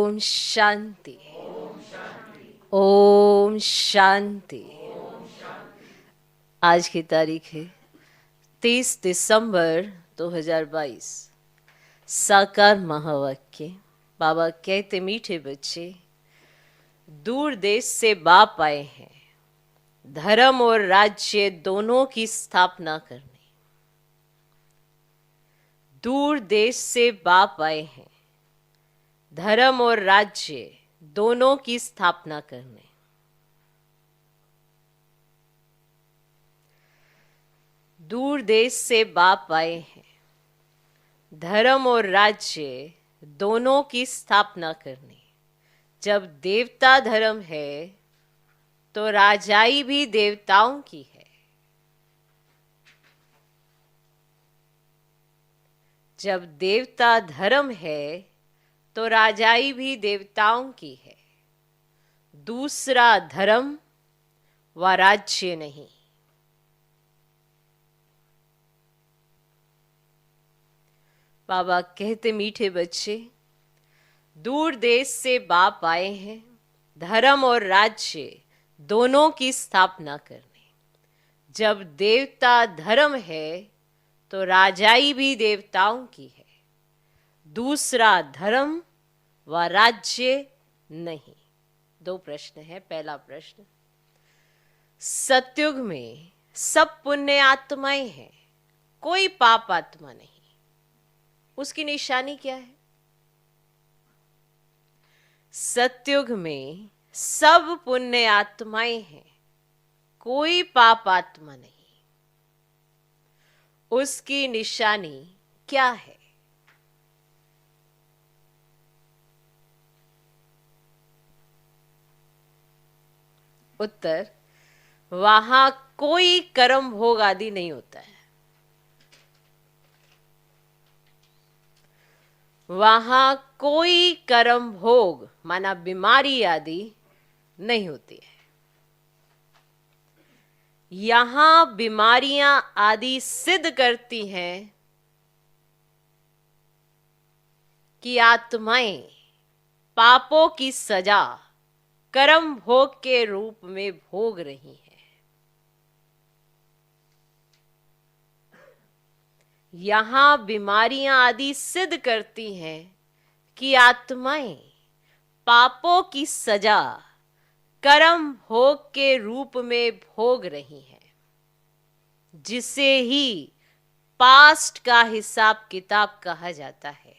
ओम शांति। ओम शांति। आज की तारीख है 30 दिसंबर 2022। साकार महावाक्य। बाबा कहते, मीठे बच्चे, दूर देश से बाप आए हैं धर्म और राज्य दोनों की स्थापना करने। दूर देश से बाप आए हैं धर्म और राज्य दोनों की स्थापना करने। दूर देश से बाप आए हैं धर्म और राज्य दोनों की स्थापना करने। जब देवता धर्म है तो राजाई भी देवताओं की है। जब देवता धर्म है तो राजाई भी देवताओं की है। दूसरा धर्म व राज्य नहीं। बाबा कहते, मीठे बच्चे, दूर देश से बाप आए हैं धर्म और राज्य दोनों की स्थापना करने। जब देवता धर्म है तो राजाई भी देवताओं की है। दूसरा धर्म व राज्य नहीं। दो प्रश्न है। पहला प्रश्न, सतयुग में सब पुण्य आत्माएं हैं, कोई पाप आत्मा नहीं, उसकी निशानी क्या है? सतयुग में सब पुण्य आत्माएं हैं, कोई पाप आत्मा नहीं, उसकी निशानी क्या है? उत्तर, वहां कोई कर्म भोग आदि नहीं होता है। वहां कोई कर्म भोग माना बीमारी आदि नहीं होती है। यहां बीमारियां आदि सिद्ध करती हैं कि आत्माएं पापों की सजा कर्म भोग के रूप में भोग रही हैं। यहां बीमारियां आदि सिद्ध करती हैं कि आत्माएं पापों की सजा कर्म भोग के रूप में भोग रही हैं, जिसे ही पास्ट का हिसाब किताब कहा जाता है।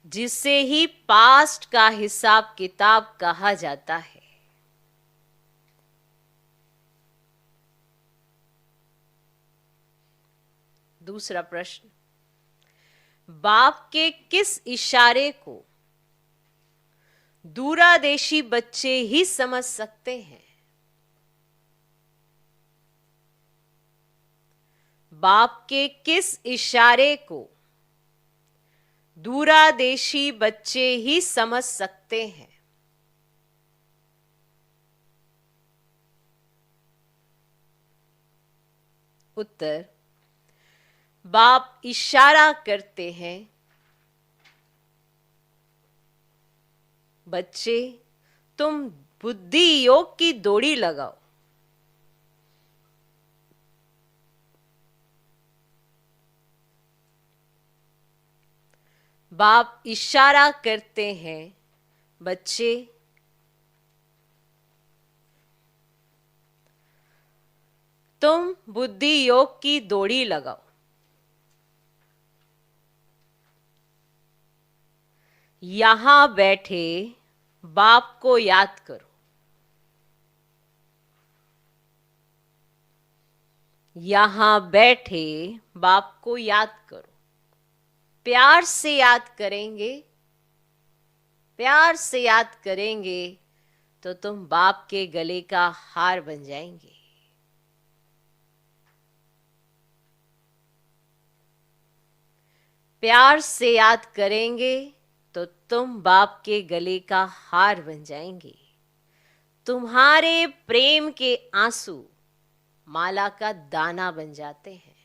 जिसे ही पास्ट का हिसाब किताब कहा जाता है। दूसरा प्रश्न, बाप के किस इशारे को दूरादेशी बच्चे ही समझ सकते हैं? बाप के किस इशारे को दूरादेशी बच्चे ही समझ सकते हैं? उत्तर, बाप इशारा करते हैं, बच्चे तुम बुद्धि योग की दौड़ी लगाओ। बाप इशारा करते हैं, बच्चे तुम बुद्धि योग की दौड़ी लगाओ। यहां बैठे बाप को याद करो। यहां बैठे बाप को याद करो। प्यार से याद करेंगे, प्यार से याद करेंगे तो तुम बाप के गले का हार बन जाएंगे। प्यार से याद करेंगे तो तुम बाप के गले का हार बन जाएंगे। तुम्हारे प्रेम के आंसू माला का दाना बन जाते हैं।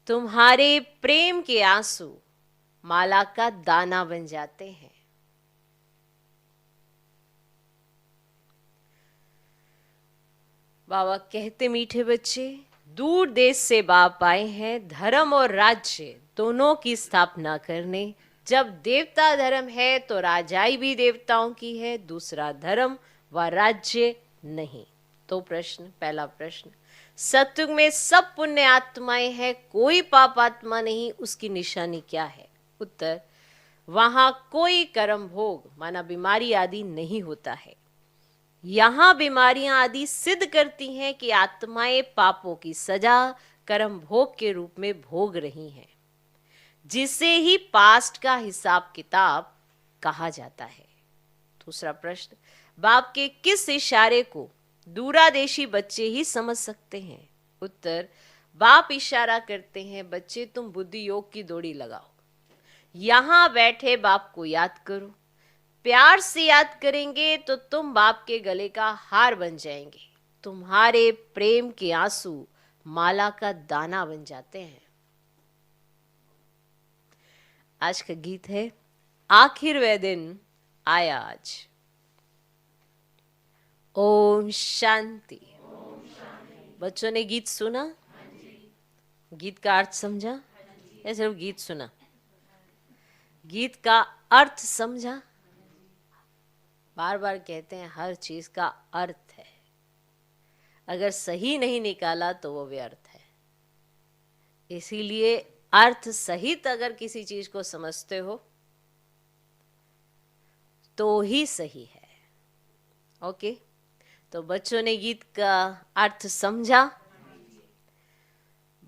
तुम्हारे प्रेम के आंसू माला का दाना बन जाते हैं। बाबा कहते, मीठे बच्चे, दूर देश से बाप आए हैं धर्म और राज्य दोनों की स्थापना करने। जब देवता धर्म है तो राजाई भी देवताओं की है, दूसरा धर्म व राज्य नहीं। तो प्रश्न, पहला प्रश्न, सतयुग में सब पुण्य आत्माएं हैं, कोई पाप आत्मा नहीं, उसकी निशानी क्या है? उत्तर, वहां कोई कर्म भोग माना बीमारी आदि नहीं होता है। यहां बीमारियां आदि सिद्ध करती हैं कि आत्माएं पापों की सजा कर्म भोग के रूप में भोग रही हैं, जिसे ही पास्ट का हिसाब किताब कहा जाता है। दूसरा प्रश्न, बाप के किस इशारे को दूरादेशी बच्चे ही समझ सकते हैं? उत्तर, बाप इशारा करते हैं, बच्चे तुम बुद्धि योग की दौड़ी लगाओ, यहां बैठे बाप को याद करो, प्यार से याद करेंगे तो तुम बाप के गले का हार बन जाएंगे, तुम्हारे प्रेम के आंसू माला का दाना बन जाते हैं। आज का गीत है, आखिर वह दिन आया आज। ओम शांति। बच्चों ने गीत सुना? गीत का अर्थ समझा या सिर्फ गीत सुना? गीत का अर्थ समझा? बार बार कहते हैं हर चीज का अर्थ है, अगर सही नहीं निकाला तो वो व्यर्थ है। इसीलिए अर्थ सहित अगर किसी चीज को समझते हो तो ही सही है। ओके, तो बच्चों ने गीत का अर्थ समझा?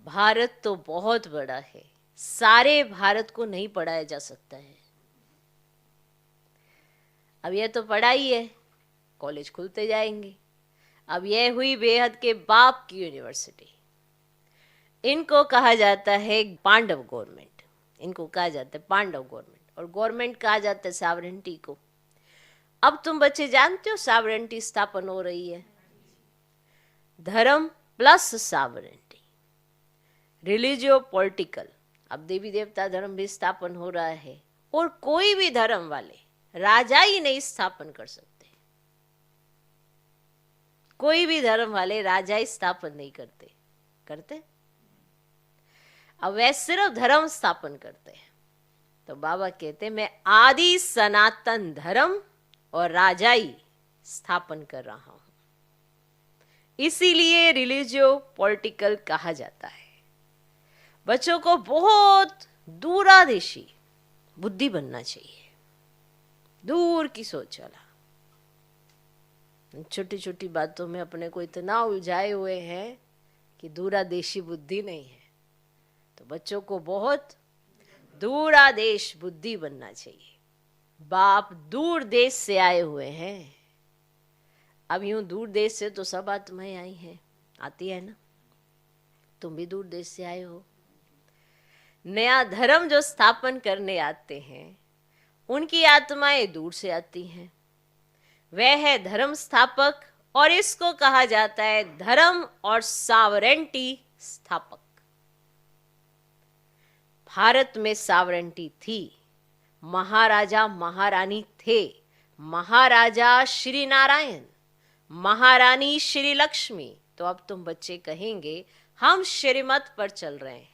भारत तो बहुत बड़ा है, सारे भारत को नहीं पढ़ाया जा सकता है। अब यह तो पढ़ाई है, कॉलेज खुलते जाएंगे। अब यह हुई बेहद के बाप की यूनिवर्सिटी। इनको कहा जाता है पांडव गवर्नमेंट, इनको कहा जाता है पांडव गवर्नमेंट, और गवर्नमेंट कहा जाता है सॉवरेंटी को। अब तुम बच्चे जानते हो सॉवरेंटी स्थापन हो रही है, धर्म प्लस सॉवरेंटी, रिलीजियो पॉलिटिकल। अब देवी देवता धर्म भी स्थापन हो रहा है, और कोई भी धर्म वाले राजा ही नहीं स्थापन कर सकते, कोई भी धर्म वाले राजा ही स्थापन नहीं करते। करते? अब वे सिर्फ धर्म स्थापन करते हैं। तो बाबा कहते हैं, मैं आदि सनातन धर्म और राजाई स्थापन कर रहा हूं, इसीलिए रिलीजियो पॉलिटिकल कहा जाता है। बच्चों को बहुत दूरादेशी बुद्धि बनना चाहिए, दूर की सोच वाला। छोटी छोटी बातों में अपने को इतना उलझाए हुए हैं कि दूरादेशी बुद्धि नहीं है। तो बच्चों को बहुत दूरादेश बुद्धि बनना चाहिए। बाप दूर देश से आए हुए हैं। अब यूं दूर देश से तो सब आत्माएं आई हैं, आती है ना, तुम भी दूर देश से आए हो। नया धर्म जो स्थापन करने आते हैं उनकी आत्माएं दूर से आती हैं, वह है धर्म स्थापक, और इसको कहा जाता है धर्म और सॉवरेंटी स्थापक। भारत में सॉवरेंटी थी, महाराजा महारानी थे, महाराजा श्री नारायण, महारानी श्री लक्ष्मी। तो अब तुम बच्चे कहेंगे हम श्रीमत पर चल रहे हैं।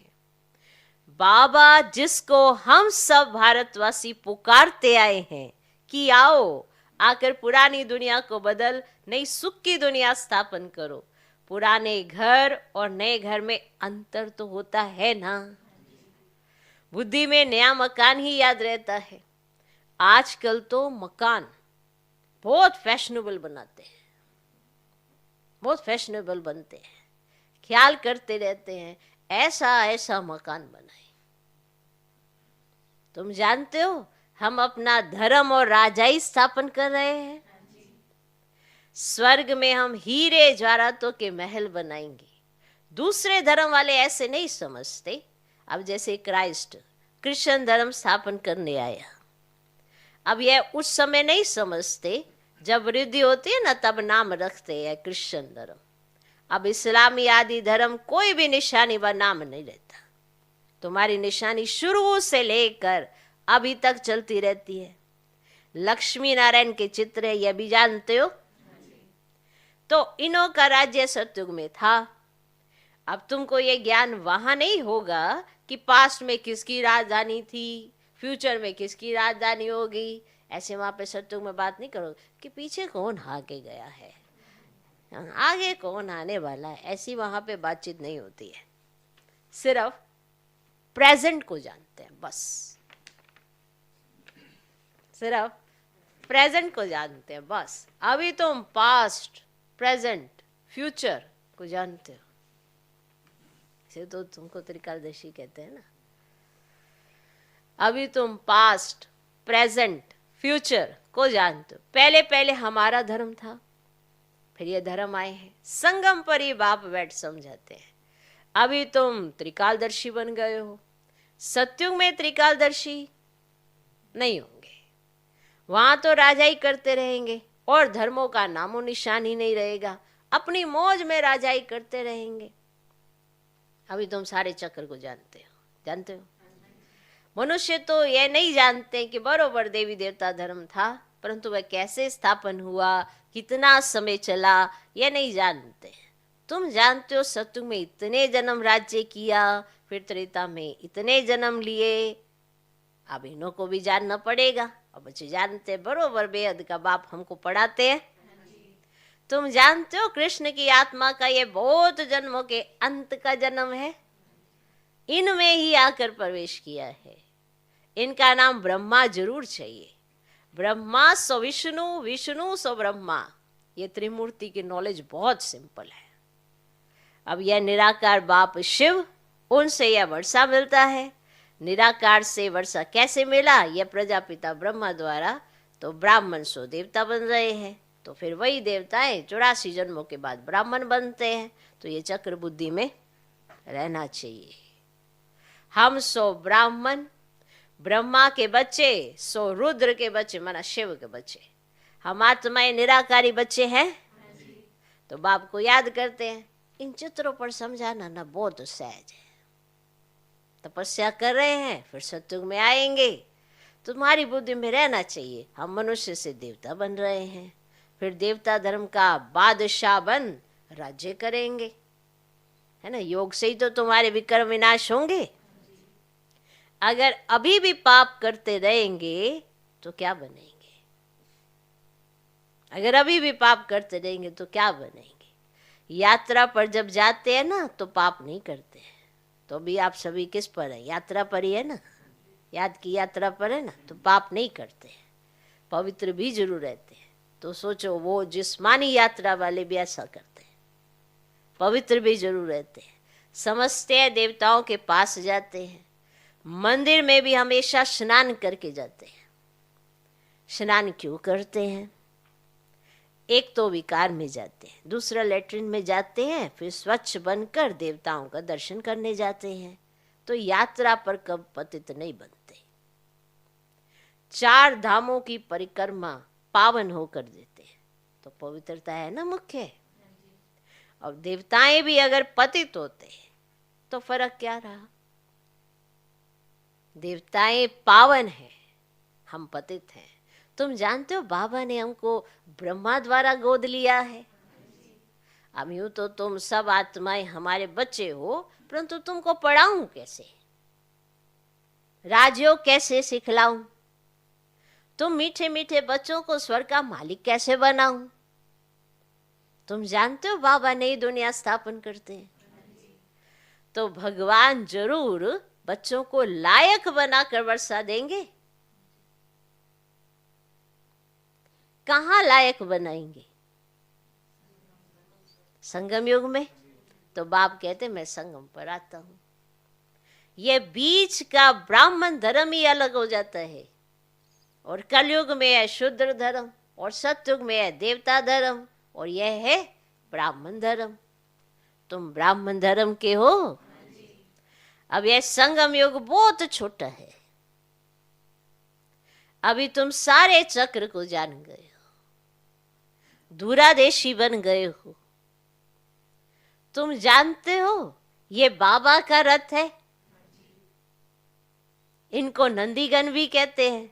बाबा जिसको हम सब भारतवासी पुकारते आए हैं कि आओ, आकर पुरानी दुनिया को बदल नई सुख की दुनिया स्थापन करो। पुराने घर और नए घर में अंतर तो होता है ना। बुद्धि में नया मकान ही याद रहता है। आजकल तो मकान बहुत फैशनेबल बनाते हैं, बहुत फैशनेबल बनते हैं, ख्याल करते रहते हैं ऐसा ऐसा मकान बनाए। तुम जानते हो हम अपना धर्म और राजाई स्थापन कर रहे हैं। स्वर्ग में हम हीरे जवाहरातों के महल बनाएंगे। दूसरे धर्म वाले ऐसे नहीं समझते। अब जैसे क्राइस्ट कृष्ण धर्म स्थापन करने आया, अब यह उस समय नहीं समझते जब वृद्धि होती है ना तब नाम रखते हैं क्रिश्चियन धर्म। अब इस्लामी आदि धर्म कोई भी निशानी व नाम नहीं रहता। तुम्हारी निशानी शुरू से लेकर अभी तक चलती रहती है। लक्ष्मी नारायण के चित्र है, यह भी जानते हो। तो इन्हों का राज्य सतयुग में था। अब तुमको ये ज्ञान वहां नहीं होगा कि पास्ट में किसकी राजधानी थी, फ्यूचर में किसकी राजधानी होगी। ऐसे वहां पे सतयुग में बात नहीं करो कि पीछे कौन आगे गया है, आगे कौन आने वाला है, ऐसी वहां पे बातचीत नहीं होती है। सिर्फ प्रेजेंट को जानते हैं बस, सिर्फ प्रेजेंट को जानते हैं बस। अभी तुम पास्ट, प्रेजेंट, फ्यूचर को जानते हो, इसे तो तुमको त्रिकालदर्शी कहते हैं ना। अभी तुम पास्ट, प्रेजेंट, फ्यूचर को जानते हो। पहले पहले हमारा धर्म था, फिर ये धर्म आए हैं, संगम पर ही बाप बैठ समझाते हैं। अभी तुम त्रिकालदर्शी बन गए हो। सतयुग में त्रिकालदर्शी नहीं होंगे, वहां तो राजाई करते रहेंगे और धर्मों का नामो निशान ही नहीं रहेगा, अपनी मौज में राजाई करते रहेंगे। अभी तुम सारे चक्र को जानते हो, जानते हो। मनुष्य तो यह नहीं जानते कि बरोबर देवी देवता धर्म था, परंतु वह कैसे स्थापन हुआ, कितना समय चला, यह नहीं जानते। तुम जानते हो सतयुग में इतने जन्म राज्य किया, फिर त्रेता में इतने जन्म लिए। अब इन्हों को भी जानना पड़ेगा। अब बच्चे जानते बरोबर, बेहद का बाप हमको पढ़ाते हैं। तुम जानते हो कृष्ण की आत्मा का ये बहुत जन्मों के अंत का जन्म है, इनमें ही आकर प्रवेश किया है। इनका नाम ब्रह्मा जरूर चाहिए। ब्रह्मा सो विष्णु, विष्णु सो ब्रह्मा। ये त्रिमूर्ति की नॉलेज बहुत सिंपल है। अब यह निराकार बाप शिव, उनसे यह वर्षा मिलता है। निराकार से वर्षा कैसे मिला, यह प्रजापिता ब्रह्मा द्वारा। तो ब्राह्मण सो देवता बन रहे हैं, तो फिर वही देवताएं 84 जन्मों के बाद ब्राह्मण बनते हैं। तो ये चक्र बुद्धि में रहना चाहिए। हम सो ब्राह्मण, ब्रह्मा के बच्चे, सो रुद्र के बच्चे, माना शिव के बच्चे। हम आत्माएं निराकारी बच्चे हैं। तो बाप को याद करते हैं। इन चित्रों पर समझाना ना बहुत सहज है। तपस्या कर रहे हैं, फिर सतयुग में आएंगे। तुम्हारी बुद्धि में रहना चाहिए हम मनुष्य से देवता बन रहे हैं, फिर देवता धर्म का बादशाह बन राज्य करेंगे, है ना। योग से ही तो तुम्हारे विक्रम विनाश होंगे। अगर अभी भी पाप करते रहेंगे तो क्या बनेंगे? अगर अभी भी पाप करते रहेंगे तो क्या बनेंगे? यात्रा पर जब जाते हैं ना तो पाप नहीं करते हैं। तो भी आप सभी किस पर है? यात्रा पर ही है ना, याद की यात्रा पर है ना, तो पाप नहीं करते हैं, पवित्र भी जरूर रहते हैं। तो सोचो वो जिस्मानी यात्रा वाले भी ऐसा करते हैं, पवित्र भी जरूर रहते हैं, समझते हैं, देवताओं के पास जाते हैं, मंदिर में भी हमेशा स्नान करके जाते हैं। स्नान क्यों करते हैं? एक तो विकार में जाते हैं, दूसरा लेटरिन में जाते हैं, फिर स्वच्छ बनकर देवताओं का दर्शन करने जाते हैं। तो यात्रा पर कब पतित नहीं बनते। 4 धामों की परिक्रमा पावन होकर देते हैं, तो पवित्रता है ना मुख्य। अब देवताएं भी अगर पतित होते हैं तो फर्क क्या रहा? देवताएं पावन हैं, हम पतित हैं। तुम जानते हो बाबा ने हमको ब्रह्मा द्वारा गोद लिया है। अब यूं तो तुम सब आत्माएं हमारे बच्चे हो, परंतु तुमको पढ़ाऊं कैसे, राजयोग कैसे सिखलाऊं, तुम मीठे मीठे बच्चों को स्वर्ग का मालिक कैसे बनाऊं? तुम जानते हो बाबा नई दुनिया स्थापन करते हैं। तो भगवान जरूर बच्चों को लायक बनाकर वर्षा देंगे। कहाँ लायक बनाएंगे? संगम युग में। तो बाप कहते मैं संगम पर आता हूं। ये बीच का ब्राह्मण धर्म ही अलग हो जाता है, और कलयुग में है शूद्र धर्म, और सतयुग में है देवता धर्म, और यह है ब्राह्मण धर्म। तुम ब्राह्मण धर्म के हो। अब यह संगम युग बहुत छोटा है। अभी तुम सारे चक्र को जान गए हो। दूरादेशी बन गए हो। तुम जानते हो ये बाबा का रथ है। इनको नंदीगण भी कहते हैं।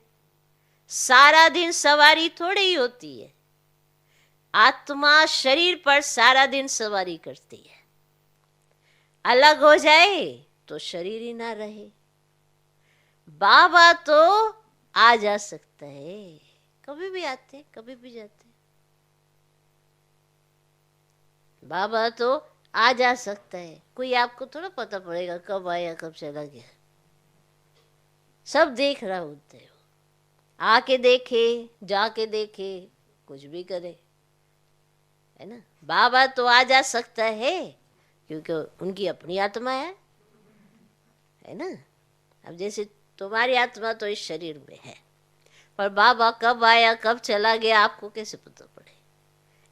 सारा दिन सवारी थोड़ी ही होती है। आत्मा शरीर पर सारा दिन सवारी करती है। अलग हो जाए तो शरीर ही ना रहे। बाबा तो आ जा सकता है, कभी भी आते कभी भी जाते। बाबा तो आ जा सकता है, कोई आपको थोड़ा पता पड़ेगा कब आया कब चला गया। सब देख रहा होते हो, आके देखे जाके देखे कुछ भी करे, है ना। बाबा तो आ जा सकता है क्योंकि उनकी अपनी आत्मा है ना। अब जैसे तुम्हारी आत्मा तो इस शरीर में है, पर बाबा कब आया कब चला गया आपको कैसे पता पड़े।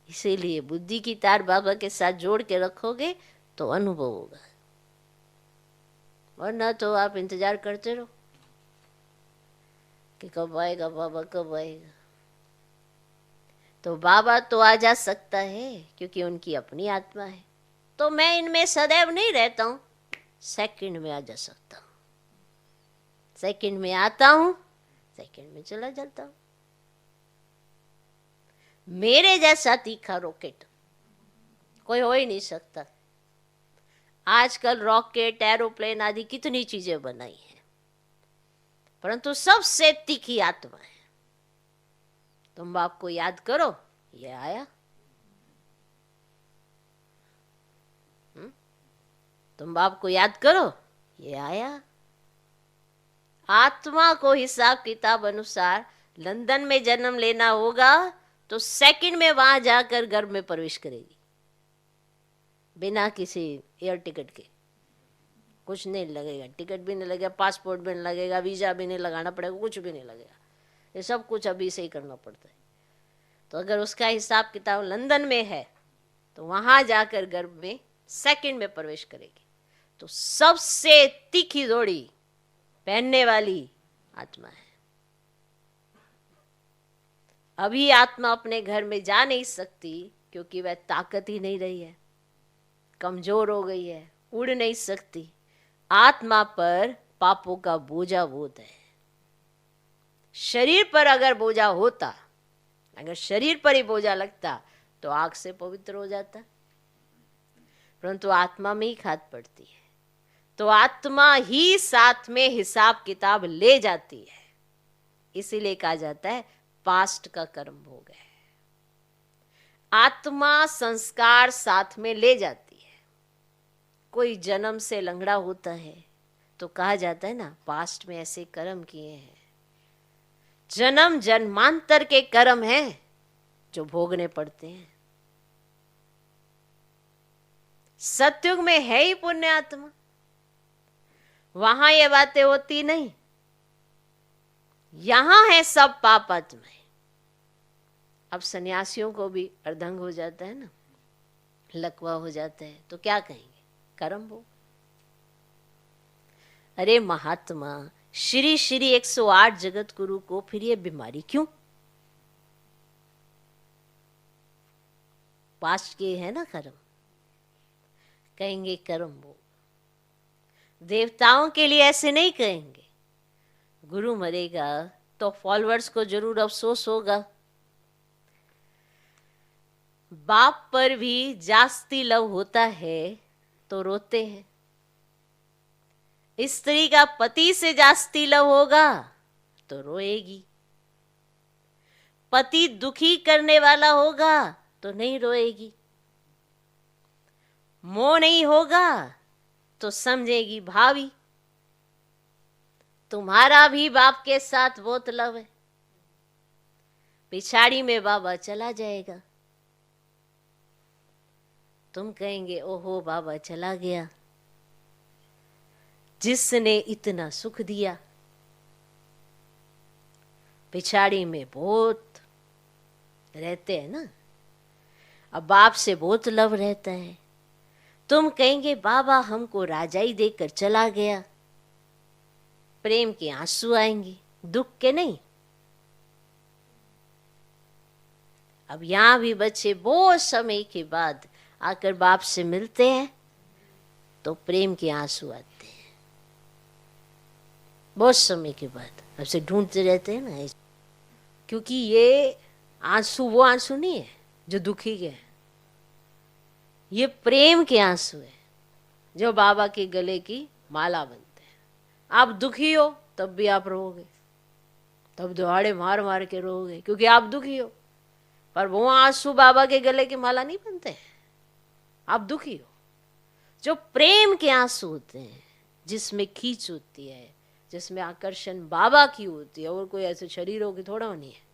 इसीलिए बुद्धि की तार बाबा के साथ जोड़ के रखोगे तो अनुभव होगा, वरना तो आप इंतजार करते रहो कि कब आएगा बाबा कब आएगा। तो बाबा तो आ जा सकता है क्योंकि उनकी अपनी आत्मा है। तो मैं इनमें सदैव नहीं रहता हूं, सेकंड में आ जा सकता हूं। सेकंड में आता हूं, सेकंड में चला जाता हूं। मेरे जैसा तीखा रॉकेट कोई हो ही नहीं सकता। आजकल रॉकेट एरोप्लेन आदि कितनी चीजें बनाई हैं, परंतु सबसे तीखी आत्मा है। तुम बाप को याद करो, ये आया। तुम बाप को याद करो, ये आया। आत्मा को हिसाब किताब अनुसार लंदन में जन्म लेना होगा तो सेकंड में वहां जाकर गर्भ में प्रवेश करेगी, बिना किसी एयर टिकट के। कुछ नहीं लगेगा, टिकट भी नहीं लगेगा, पासपोर्ट भी नहीं लगेगा, वीजा भी नहीं लगाना पड़ेगा, कुछ भी नहीं लगेगा। ये सब कुछ अभी से ही करना पड़ता है। तो अगर उसका हिसाब किताब लंदन में है तो वहां जाकर गर्भ में सेकंड में प्रवेश करेगी। तो सबसे तीखी जोड़ी पहनने वाली आत्मा है। अभी आत्मा अपने घर में जा नहीं सकती क्योंकि वह ताकत ही नहीं रही है, कमजोर हो गई है, उड़ नहीं सकती। आत्मा पर पापों का बोझा बहुत है। शरीर पर अगर बोझा होता, अगर शरीर पर ही बोझा लगता तो आग से पवित्र हो जाता, परंतु आत्मा में ही खाद पड़ती है। तो आत्मा ही साथ में हिसाब किताब ले जाती है। इसीलिए कहा जाता है पास्ट का कर्म भोग है। आत्मा संस्कार साथ में ले जाती है। कोई जन्म से लंगड़ा होता है तो कहा जाता है ना, पास्ट में ऐसे कर्म किए हैं। जन्म जन्मांतर के कर्म हैं जो भोगने पड़ते हैं। सतयुग में है ही पुण्य आत्मा, वहां ये बातें होती नहीं। यहां है सब पाप आत्माएं। अब सन्यासियों को भी अर्धंग हो जाता है ना, लकवा हो जाता है, तो क्या कहेंगे? कर्म भोग। अरे महात्मा, श्री श्री 108 जगत गुरु को फिर ये बीमारी क्यों? पास्ट के है ना कर्म, कहेंगे कर्म भोग। देवताओं के लिए ऐसे नहीं कहेंगे। गुरु मरेगा तो फॉलोअर्स को जरूर अफसोस होगा। बाप पर भी जास्ती लव होता है तो रोते हैं। स्त्री का पति से जास्ती लव होगा तो रोएगी। पति दुखी करने वाला होगा तो नहीं रोएगी। मोह नहीं होगा तो समझेगी भावी तुम्हारा भी बाप के साथ बहुत लव है। पिछाड़ी में बाबा चला जाएगा, तुम कहेंगे ओहो बाबा चला गया, जिसने इतना सुख दिया। पिछाड़ी में बहुत रहते हैं ना, अब बाप से बहुत लव रहता है। तुम कहेंगे बाबा हमको राजाई देकर चला गया, प्रेम के आंसू आएंगे, दुख के नहीं। अब यहाँ भी बच्चे बहुत समय के बाद आकर बाप से मिलते हैं तो प्रेम के आंसू आते हैं। बहुत समय के बाद अब से ढूंढते रहते हैं ना, क्योंकि ये आंसू वो आंसू नहीं है जो दुखी के हैं, ये प्रेम के आंसू है जो बाबा के गले की माला बनते हैं। आप दुखी हो तब भी आप रोओगे, तब दहाड़े मार मार के रोओगे क्योंकि आप दुखी हो, पर वो आंसू बाबा के गले की माला नहीं बनते हैं। आप दुखी हो, जो प्रेम के आंसू होते हैं, जिसमें खींच होती है, जिसमें आकर्षण बाबा की होती है, और कोई ऐसे शरीरों की थोड़ा नहीं है।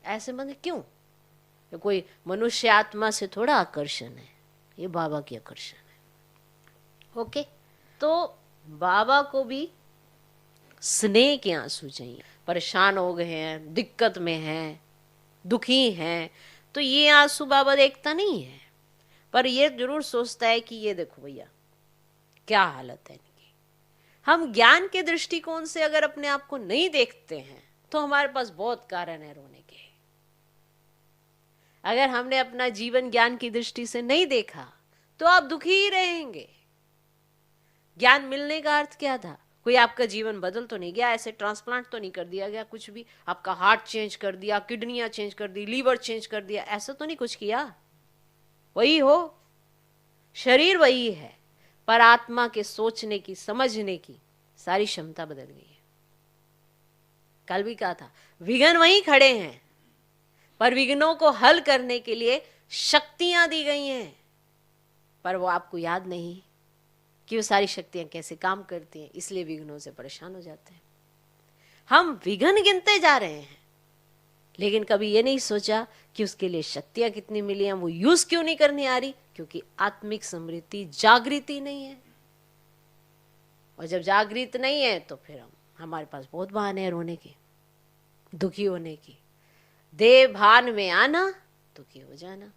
ऐसे मन क्यों? ये कोई मनुष्य आत्मा से थोड़ा आकर्षण है, ये बाबा की आकर्षण है। ओके, तो बाबा को भी स्नेह के आंसू चाहिए। परेशान हो गए हैं, दिक्कत में हैं, दुखी हैं, तो ये आंसू बाबा देखता नहीं है, पर ये जरूर सोचता है कि ये देखो भैया क्या हालत है इनकी। हम ज्ञान के दृष्टिकोण से अगर अपने आप को नहीं देखते हैं तो हमारे पास बहुत कारण है रोने के। अगर हमने अपना जीवन ज्ञान की दृष्टि से नहीं देखा तो आप दुखी ही रहेंगे। ज्ञान मिलने का अर्थ क्या था? कोई आपका जीवन बदल तो नहीं गया, ऐसे ट्रांसप्लांट तो नहीं कर दिया गया कुछ भी, आपका हार्ट चेंज कर दिया, किडनियां चेंज कर दी, लीवर चेंज कर दिया, ऐसा तो नहीं कुछ किया। वही हो, शरीर वही है, पर आत्मा के सोचने की, समझने की सारी क्षमता बदल गई है। कल भी कहा था, विघ्न वहीं खड़े हैं, पर विघ्नों को हल करने के लिए शक्तियां दी गई हैं, पर वो आपको याद नहीं कि वो सारी शक्तियां कैसे काम करती हैं, इसलिए विघ्नों से परेशान हो जाते हैं। हम विघ्न गिनते जा रहे हैं, लेकिन कभी ये नहीं सोचा कि उसके लिए शक्तियां कितनी मिली हैं, वो यूज क्यों नहीं करनी आ रही? क्योंकि आत्मिक समृद्धि, जागृति नहीं है। और जब जागृत नहीं है तो फिर हमारे पास बहुत बहाने हैं रोने के, दुखी होने की। देह भान में आना, दुखी हो जाना।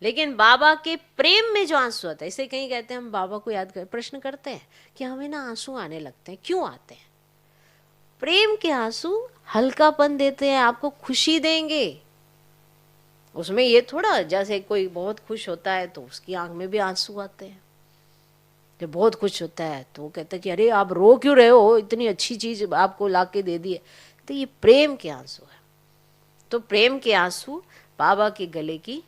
लेकिन बाबा के प्रेम में जो आंसू आता है, इसे कहीं कहते हैं हम बाबा को याद कर प्रश्न करते हैं कि हमें ना आंसू आने लगते हैं, क्यों आते हैं? प्रेम के आंसू हल्कापन देते हैं, आपको खुशी देंगे। उसमें ये थोड़ा जैसे कोई बहुत खुश होता है तो उसकी आंख में भी आंसू आते हैं। जब बहुत खुश होता है तो वो कहता है कि अरे आप रो क्यों रहे हो, इतनी अच्छी चीज आपको लाके दे दी है। तो ये प्रेम के आंसू है। तो प्रेम के आंसू बाबा के गले की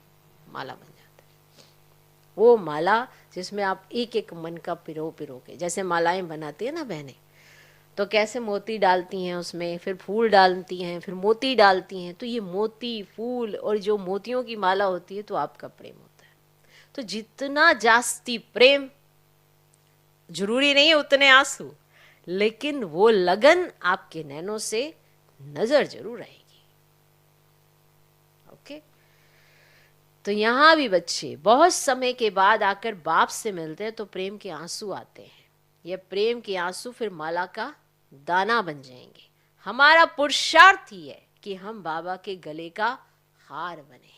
माला बन जाता है। वो माला जिसमें आप एक एक मन का पिरो पिरो के, जैसे मालाएं बनाती है ना बहनें, तो कैसे मोती डालती हैं उसमें, फिर फूल डालती हैं, फिर मोती डालती हैं, तो ये मोती, फूल और जो मोतियों की माला होती है तो आपका प्रेम होता है। तो जितना जास्ती प्रेम, जरूरी नहीं है उतने आंसू, लेकिन वो लगन आपके नैनों से नजर जरूर आएगी। ओके, तो यहां भी बच्चे बहुत समय के बाद आकर बाप से मिलते हैं तो प्रेम के आंसू आते हैं। ये प्रेम के आंसू फिर माला का दाना बन जाएंगे। हमारा पुरुषार्थ ही है कि हम बाबा के गले का हार बने।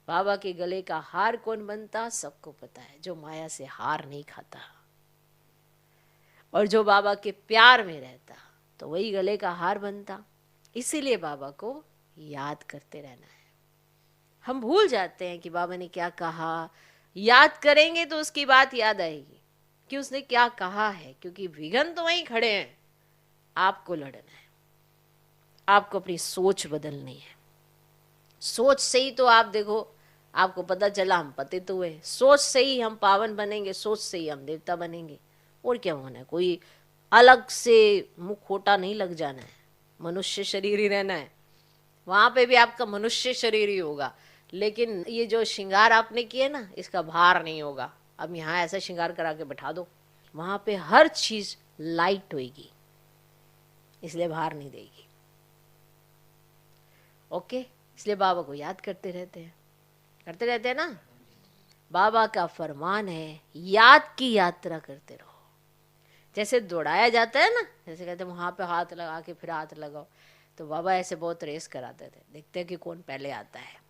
बाबा के गले का हार कौन बनता? सबको पता है, जो माया से हार नहीं खाता और जो बाबा के प्यार में रहता, तो वही गले का हार बनता। इसीलिए बाबा को याद करते रहना है। हम भूल जाते हैं कि बाबा ने क्या कहा। याद करेंगे तो उसकी बात याद आएगी कि उसने क्या कहा है, क्योंकि विघ्न तो वहीं खड़े हैं। आपको लड़ना है, आपको अपनी सोच बदलनी है। सोच से ही तो आप देखो, आपको पता चला हम पतित हुए, सोच से ही हम पावन बनेंगे, सोच से ही हम देवता बनेंगे। और क्या होना है? कोई अलग से मुखौटा नहीं लग जाना है, मनुष्य शरीर ही रहना है। वहां पे भी आपका मनुष्य शरीर ही होगा, लेकिन ये जो श्रृंगार आपने किए ना, इसका भार नहीं होगा। अब यहाँ ऐसा श्रृंगार करा के बैठा दो, वहां पे हर चीज लाइट होगी, इसलिए भार नहीं देगी। ओके, इसलिए बाबा को याद करते रहते हैं ना। बाबा का फरमान है, याद की यात्रा करते रहो। जैसे दौड़ाया जाता है ना, जैसे कहते हैं वहां पे हाथ लगा के फिर हाथ लगाओ, तो बाबा ऐसे बहुत रेस कराते थे, देखते हैं कि कौन पहले आता है।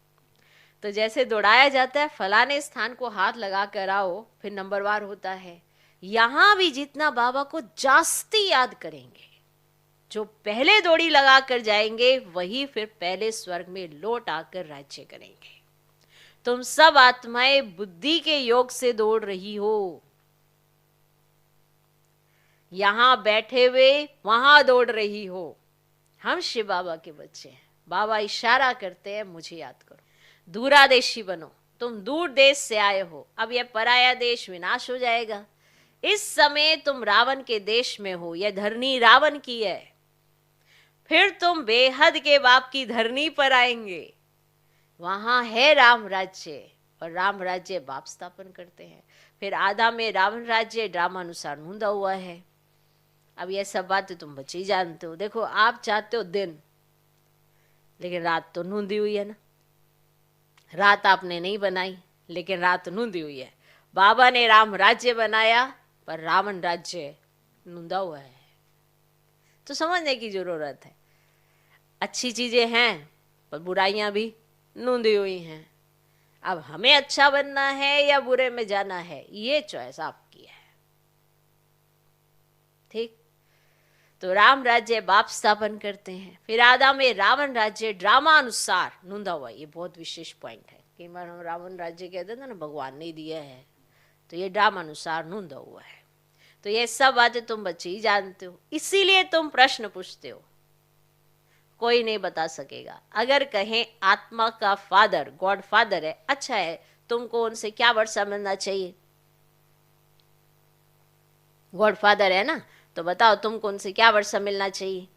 तो जैसे दौड़ाया जाता है, फलाने स्थान को हाथ लगा कर आओ, फिर नंबरवार होता है। यहां भी जितना बाबा को जास्ती याद करेंगे, जो पहले दौड़ी लगा कर जाएंगे वही फिर पहले स्वर्ग में लौट आकर राज्य करेंगे। तुम सब आत्माएं बुद्धि के योग से दौड़ रही हो, यहां बैठे हुए वहां दौड़ रही हो। हम शिव बाबा के बच्चे हैं। बाबा इशारा करते हैं, मुझे याद करो, दूरादेशी बनो। तुम दूर देश से आए हो, अब यह पराया देश विनाश हो जाएगा। इस समय तुम रावण के देश में हो, यह धरनी रावण की है। फिर तुम बेहद के बाप की धरनी पर आएंगे, वहां है राम राज्य, और राम राज्य बाप स्थापन करते हैं। फिर आधा में रावण राज्य ड्रामानुसार नूंदा हुआ है। अब यह सब बातें तुम बच्चे ही जानते हो। देखो, आप चाहते हो दिन, लेकिन रात तो नूंदी हुई है ना। रात आपने नहीं बनाई, लेकिन रात नूंदी हुई है। बाबा ने राम राज्य बनाया, पर रावण राज्य नूंदा हुआ है। तो समझने की जरूरत है। अच्छी चीजें हैं, पर बुराइयां भी नूंदी हुई हैं। अब हमें अच्छा बनना है या बुरे में जाना है, ये चॉइस आपकी है। ठीक। तो राम राज्य बाप स्थापन करते हैं। फिर आधा में रावण राज्य ड्रामा अनुसार नूंदा हुआ। ये बहुत विशेष पॉइंट है। कई बार हम रावण राज्य कहते थे ना, भगवान ने दिया है, तो ये ड्रामा अनुसार नूंदा हुआ है। तो ये सब बातें तुम बच्चे ही जानते हो, इसीलिए तुम प्रश्न पूछते हो। कोई नहीं बता सकेगा। अगर कहें आत्मा का फादर, गॉड फादर है, अच्छा है, तुमको उनसे क्या वर्षा मिलना चाहिए? गॉड फादर है ना, तो बताओ तुमको उनसे क्या वर्षा मिलना चाहिए?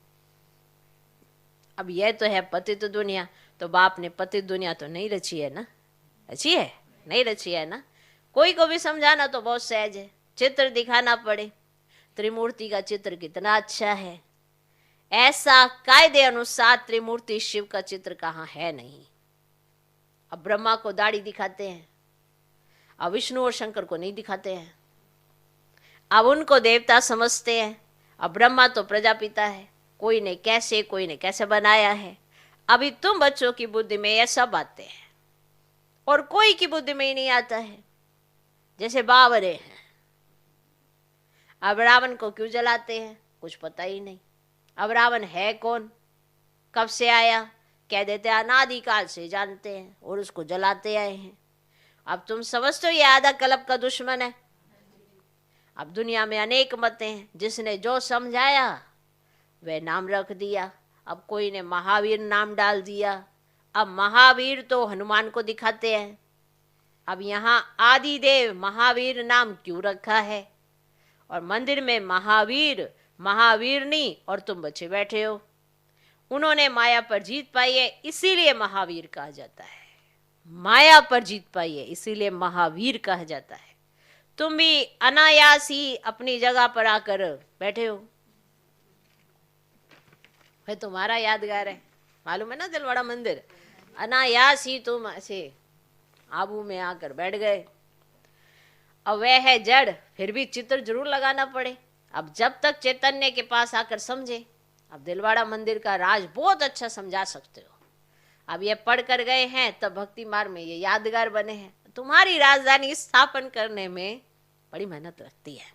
अब यह तो है पतित दुनिया, तो बाप ने पतित दुनिया तो नहीं रची है ना? रची है? नहीं रची है ना। कोई को भी समझाना तो बहुत सहज है, चित्र दिखाना पड़े। त्रिमूर्ति का चित्र कितना अच्छा है, ऐसा कायदे अनुसार त्रिमूर्ति शिव का चित्र कहाँ है? नहीं। अब ब्रह्मा को दाढ़ी दिखाते हैं, अब विष्णु और शंकर को नहीं दिखाते हैं। अब उनको देवता समझते हैं। अब ब्रह्मा तो प्रजापिता है, कोई ने कैसे बनाया है। अभी तुम बच्चों की बुद्धि में यह सब आते हैं, और कोई की बुद्धि में ही नहीं आता है। जैसे बावरे हैं। अब रावण को क्यों जलाते हैं? कुछ पता ही नहीं। अब रावण है कौन, कब से आया? कह देते हैं अनादिकाल से जानते हैं, और उसको जलाते आए हैं। अब तुम समझते हो ये आधा कल्प का दुश्मन है। अब दुनिया में अनेक मत हैं, जिसने जो समझाया वह नाम रख दिया। अब कोई ने महावीर नाम डाल दिया। अब महावीर तो हनुमान को दिखाते हैं। अब यहाँ आदिदेव महावीर नाम क्यों रखा है? और मंदिर में महावीर महावीरनी, और तुम बच्चे बैठे हो। उन्होंने माया पर जीत पाई है, इसीलिए महावीर कहा जाता है। माया पर जीत पाई है, इसीलिए महावीर कहा जाता है। तुम भी अनायास ही अपनी जगह पर आकर बैठे हो। भाई तुम्हारा यादगार है, मालूम है ना, दिलवाड़ा मंदिर। अनायास ही तुम ऐसे आबू में आकर बैठ गए। अब वह है जड़, फिर भी चित्र जरूर लगाना पड़े। अब जब तक चैतन्य के पास आकर समझे। अब दिलवाड़ा मंदिर का राज बहुत अच्छा समझा सकते हो। अब ये पढ़ कर गए हैं, तब भक्ति मार्ग में ये यादगार बने हैं। तुम्हारी राजधानी स्थापन करने में बड़ी मेहनत लगती है,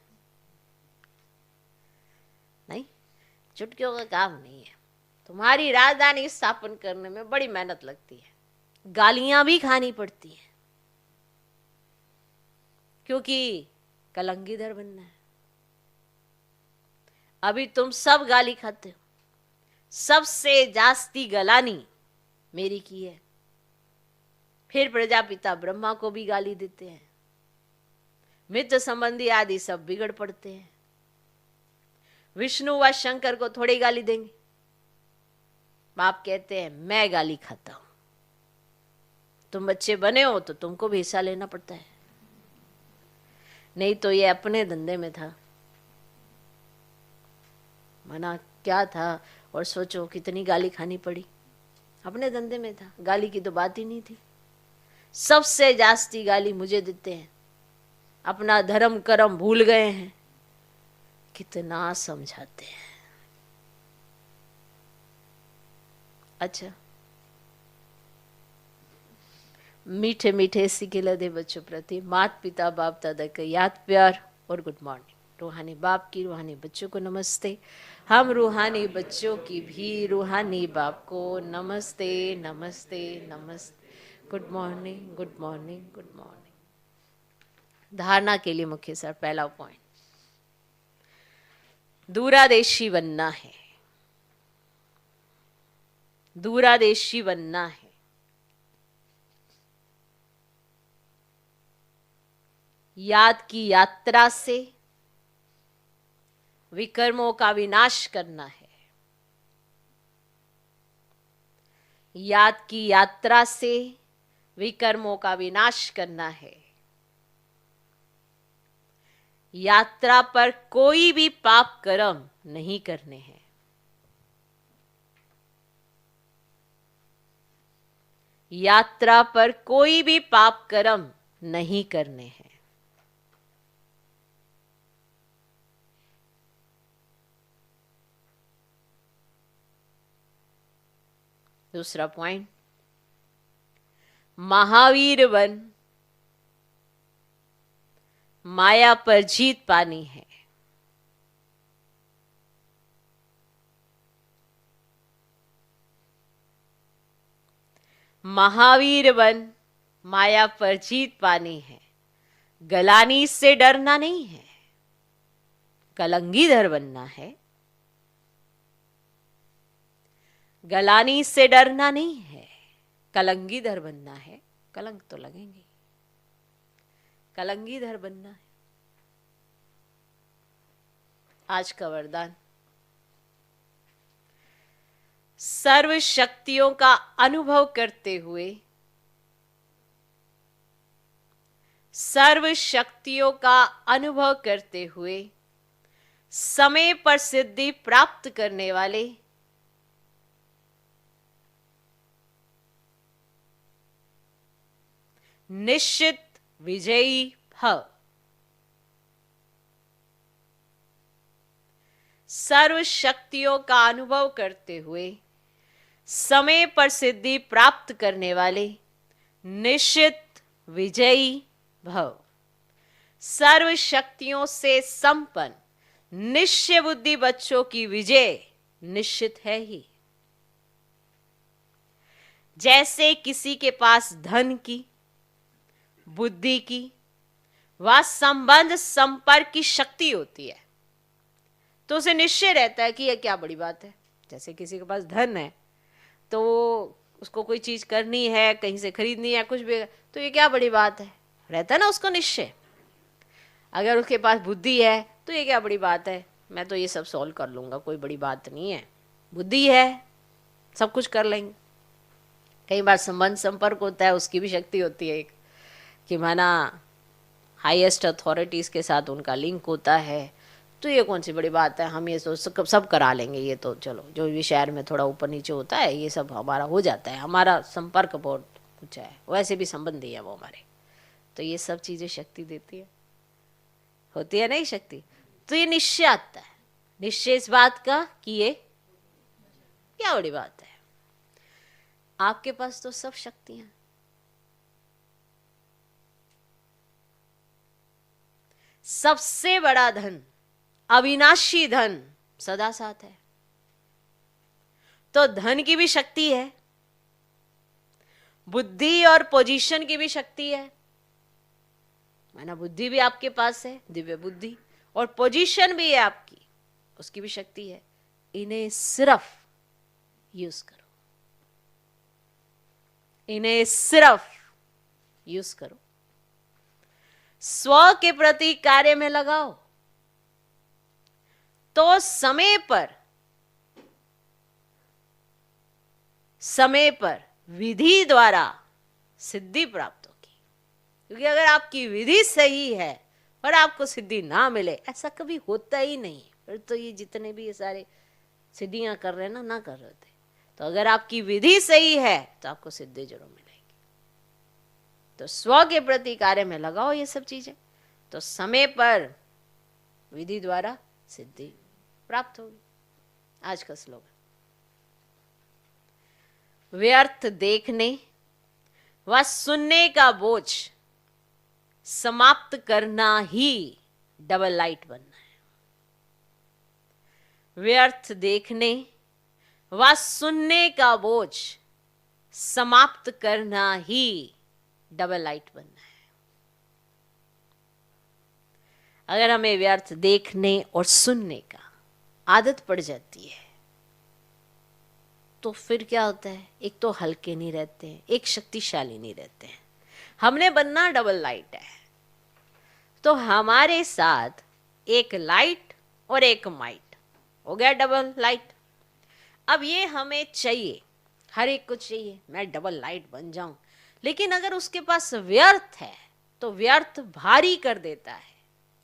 नहीं, चुटकियों का काम नहीं है। तुम्हारी राजधानी स्थापन करने में बड़ी मेहनत लगती है, गालियां भी खानी पड़ती हैं, क्योंकि कलंगीधर बनना है। अभी तुम सब गाली खाते हो। सबसे जास्ती गलानी मेरी की है। फिर प्रजापिता ब्रह्मा को भी गाली देते हैं। मित्र संबंधी आदि सब बिगड़ पड़ते हैं। विष्णु व शंकर को थोड़ी गाली देंगे। बाप कहते हैं मैं गाली खाता हूं। तुम बच्चे बने हो तो तुमको भी हिस्सा लेना पड़ता है, नहीं तो ये अपने धंधे में था। मना क्या था, और सोचो कितनी गाली खानी पड़ी। अपने धंधे में था, गाली की तो बात ही नहीं थी। सबसे जास्ती गाली मुझे देते हैं। अपना धर्म कर्म भूल गए हैं। कितना समझाते हैं। अच्छा, मीठे मीठे सिके लदे बच्चों प्रति माता पिता बाप दादा का याद प्यार और गुड मॉर्निंग। रूहानी बाप की रूहानी बच्चों को नमस्ते। हम रूहानी बच्चों की भी रूहानी बाप को नमस्ते नमस्ते नमस्ते। Good morning good morning good morning. धारणा के लिए मुख्य सर पहला पॉइंट, दूरादेशी बनना है, दूरादेशी बनना है। याद की यात्रा से विकर्मों का विनाश करना है, याद की यात्रा से विकर्मों का विनाश करना है। यात्रा पर कोई भी पाप कर्म नहीं करने हैं। यात्रा पर कोई भी पाप कर्म नहीं करने हैं। दूसरा पॉइंट, महावीर बन माया पर जीत पानी है। महावीर बन माया पर जीत पानी है। गलानी से डरना नहीं है, कलंगीधर बनना है। गलानी से डरना नहीं है, कलंगीधर बनना है। कलंक तो लगेंगे, कलंगीधर बनना है। आज का वरदान, सर्व शक्तियों का अनुभव करते हुए, सर्व शक्तियों का अनुभव करते हुए समय पर सिद्धि प्राप्त करने वाले निश्चित विजयी भव। सर्व शक्तियों का अनुभव करते हुए समय पर सिद्धि प्राप्त करने वाले निश्चित विजयी भव। सर्व शक्तियों से संपन्न निश्चय बुद्धि बच्चों की विजय निश्चित है ही। जैसे किसी के पास धन की, बुद्धि की व संबंध संपर्क की शक्ति होती है तो उसे निश्चय रहता है कि यह क्या बड़ी बात है। जैसे किसी के पास धन है तो उसको कोई चीज करनी है, कहीं से खरीदनी है, कुछ भी, तो ये क्या बड़ी बात है, रहता है ना उसको निश्चय। अगर उसके पास बुद्धि है तो ये क्या बड़ी बात है, मैं तो ये सब सॉल्व कर लूंगा, कोई बड़ी बात नहीं है, बुद्धि है, सब कुछ कर लेंगे। कई बार संबंध संपर्क होता है, उसकी भी शक्ति होती है एक, कि माना हाईएस्ट अथॉरिटीज के साथ उनका लिंक होता है, तो ये कौन सी बड़ी बात है, हम ये सब करा लेंगे, ये तो चलो जो भी शहर में थोड़ा ऊपर नीचे होता है ये सब हमारा हो जाता है, हमारा संपर्क बहुत ऊंचा है, वैसे भी संबंधी है वो हमारे, तो ये सब चीजें शक्ति देती है, होती है नहीं शक्ति। तो ये निश्चय आता है, निश्चय इस बात का कि ये क्या बड़ी बात है। आपके पास तो सब शक्तियां, सबसे बड़ा धन, अविनाशी धन सदा साथ है। तो धन की भी शक्ति है, बुद्धि और पोजीशन की भी शक्ति है, माना बुद्धि भी आपके पास है, दिव्य बुद्धि, और पोजीशन भी है आपकी, उसकी भी शक्ति है। इन्हें सिर्फ यूज करो, इन्हें सिर्फ यूज करो, स्व के प्रति कार्य में लगाओ, तो समय पर विधि द्वारा सिद्धि प्राप्त होगी। क्योंकि अगर आपकी विधि सही है और आपको सिद्धि ना मिले, ऐसा कभी होता ही नहीं, फिर तो ये जितने भी ये सारे सिद्धियां कर रहे हैं ना कर रहे थे। तो अगर आपकी विधि सही है तो आपको सिद्धि जरूर मिलेगी। तो स्व के प्रति कार्य में लगाओ ये सब चीजें, तो समय पर विधि द्वारा सिद्धि प्राप्त होगी। आज का स्लोगन, व्यर्थ देखने व सुनने का बोझ समाप्त करना ही डबल लाइट बनना है। व्यर्थ देखने व सुनने का बोझ समाप्त करना ही डबल लाइट बनना है। अगर हमें व्यर्थ देखने और सुनने का आदत पड़ जाती है तो फिर क्या होता है, एक तो हल्के नहीं रहते हैं, एक शक्तिशाली नहीं रहते हैं। हमने बनना डबल लाइट है, तो हमारे साथ एक लाइट और एक माइट हो गया डबल लाइट। अब ये हमें चाहिए, हर एक को चाहिए मैं डबल लाइट बन जाऊं, लेकिन अगर उसके पास व्यर्थ है तो व्यर्थ भारी कर देता है,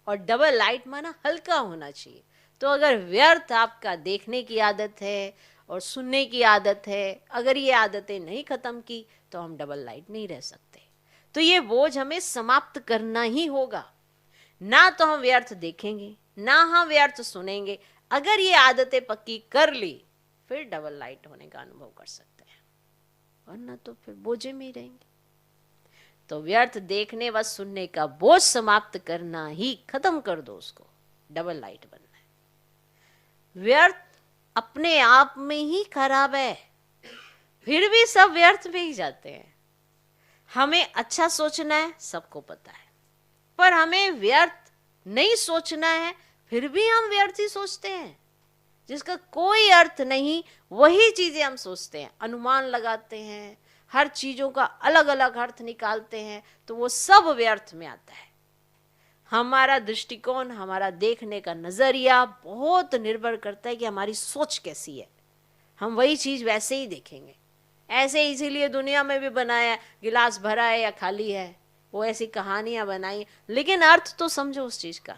और डबल लाइट माना हल्का होना चाहिए। तो अगर व्यर्थ आपका देखने की आदत है और सुनने की आदत है, अगर ये आदतें नहीं खत्म की तो हम डबल लाइट नहीं रह सकते। तो ये बोझ हमें समाप्त करना ही होगा। ना तो हम व्यर्थ देखेंगे, ना हम व्यर्थ सुनेंगे। अगर ये आदतें पक्की कर ली फिर डबल लाइट होने का अनुभव कर सकते हैं, वरना तो फिर बोझे में ही रहेंगे। तो व्यर्थ देखने व सुनने का बोझ समाप्त करना ही, खत्म कर दो उसको, डबल लाइट बनना है। व्यर्थ अपने आप में ही खराब है, फिर भी सब व्यर्थ में ही जाते हैं। हमें अच्छा सोचना है, सबको पता है, पर हमें व्यर्थ नहीं सोचना है, फिर भी हम व्यर्थ ही सोचते हैं। जिसका कोई अर्थ नहीं वही चीजें हम सोचते हैं, अनुमान लगाते हैं, हर चीजों का अलग अलग अर्थ निकालते हैं, तो वो सब व्यर्थ में आता है। हमारा दृष्टिकोण, हमारा देखने का नजरिया बहुत निर्भर करता है कि हमारी सोच कैसी है। हम वही चीज वैसे ही देखेंगे। ऐसे इसीलिए दुनिया में भी बनाया, गिलास भरा है या खाली है, वो ऐसी कहानियां बनाई, लेकिन अर्थ तो समझो उस चीज का।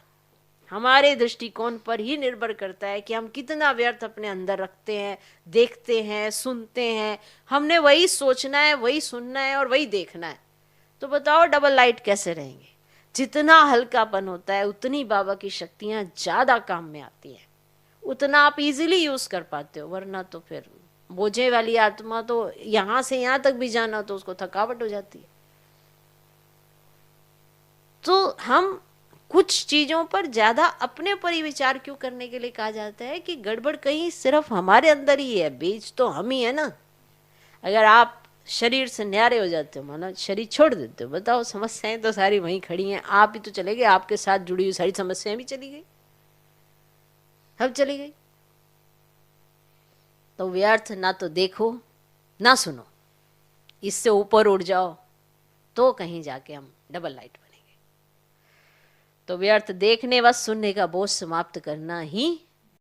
हमारे दृष्टिकोण पर ही निर्भर करता है कि हम कितना व्यर्थ अपने अंदर रखते हैं, देखते हैं, सुनते हैं। हमने वही सोचना है, वही सुनना है और वही देखना है। तो बताओ डबल लाइट कैसे रहेंगे? जितना हल्कापन होता है उतनी बाबा की शक्तियां ज्यादा काम में आती हैं, उतना आप इजीली यूज कर पाते हो। वरना तो फिर बोझे वाली आत्मा तो यहां से यहां तक भी जाना तो उसको थकावट हो जाती है। तो हम कुछ चीजों पर ज्यादा अपने ऊपर ही विचार क्यों करने के लिए कहा जाता है कि गड़बड़ कहीं सिर्फ हमारे अंदर ही है, बीज तो हम ही है ना। अगर आप शरीर से न्यारे हो जाते हो, मानो शरीर छोड़ देते हो, बताओ समस्याएं तो सारी वहीं खड़ी हैं, आप ही तो चले गए, आपके साथ जुड़ी हुई सारी समस्याएं भी चली गई, सब चली गई। तो व्यर्थ ना तो देखो ना सुनो, इससे ऊपर उड़ जाओ तो कहीं जाके हम डबल लाइट बनेंगे। तो व्यर्थ देखने व सुनने का बोझ समाप्त करना ही